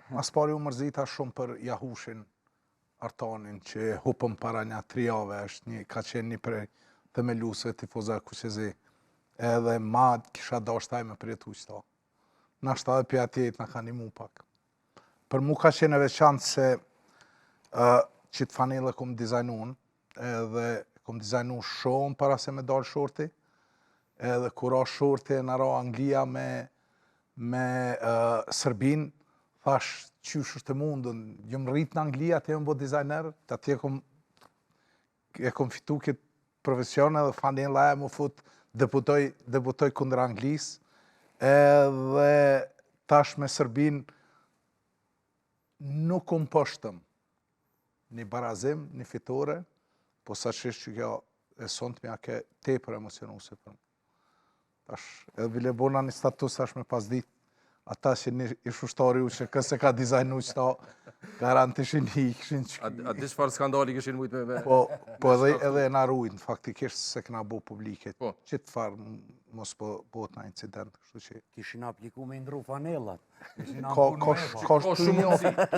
Mas pari u mërzita shumë për Jahushin Artanin, që hupëm para një 3 jave, ka qenë një prej themeluesve tifoza Kuqezi. Edhe ma kisha dashtaj me përjetu qëta. Nashta edhe për atjet në ka nimu pak. Për mu ka qenë e veçantë se që të fanele kom dizajnun, edhe kom dizajnu shumë para se me dalë shorti, edhe kur ra shorti në ra Anglia me Serbin, thash qysh është e mundën, jëmë rrit në Anglia, të jëmë bo dizajner, të atje e kom fitu këtë profesion edhe fanela e mu fut debutoj kundër Anglis, edhe tash me Serbin nuk pështëm një barazim, një fitore, po sa qështë që kjo e sontë mja ke tepër emocionuse për më. Tash, edhe bile bona një status tash me pas dit, ata që një ishushtari u që këse ka dizajnu qëta, garantishin i këshin që... A di çfarë skandali këshin mujtë me... Po edhe e na rujnë, faktikisht se këna bo publike. Që të farë mos bëhet në incident, kështu që... Kishin apliku me ndru fanellat. Të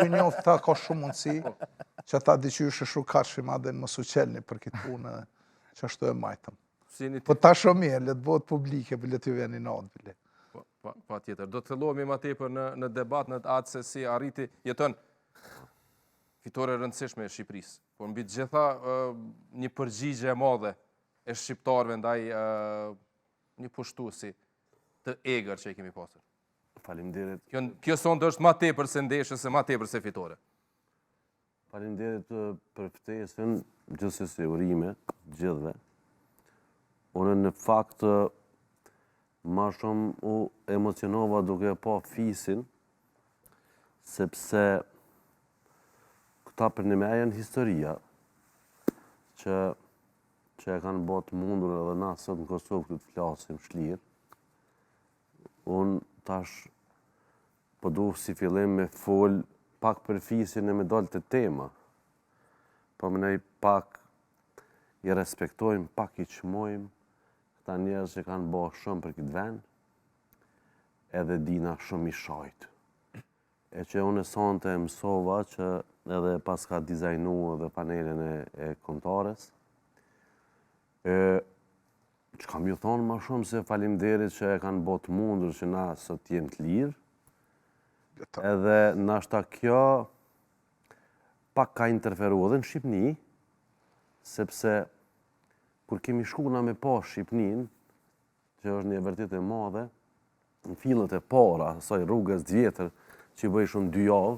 njoftë ta ka shumë mundësi, që ata diqysh e shrukashi madhe në mësu qelni për këtë punë, që ashtu e majtëm. Po ta shumë mirë, le të bëhet publike, le të vjen i natë, bile. Pa tjetër. Do të thellohemi ma tepër në debat në atë se si arriti jetën fitore rëndësishme e Shqipërisë. Por mbi të gjitha një përgjigje e madhe e shqiptarëve ndaj një pushtuesi të egër që i kemi pasur. Faleminderit. Kjo sonde është ma tepër se ndeshës e ma tepër se fitore. Faleminderit për ftesën, gjithsesi urime gjithëve. Unë në fakt ma shumë u emocionova duke pa fisin, sepse këta për një me janë historia që e kanë botë mundur edhe na sot në Kosovë këtë të flasim shlirë. Unë tash po du si fillim me fol pak për fisin e me dalë të tema, po më nej pak i respektojmë, pak i qmojmë, këta njerëz që kanë bo shumë për këtë vend, edhe dina shumë i shajtë. E që unë e sonte mësova që edhe pas ka dizajnu edhe panelin e kontares, që kam ju thonë ma shumë se faleminderit që e kanë bo të mundur që na sot jem të lirë, edhe nashta kjo pak ka interferu edhe në Shqipni, sepse kur kemi shku na me pa Shqipnin, që është një vërtet e madhe, në fillet e para, asaj rrugës vjetër që i bëj shumë 2 javë,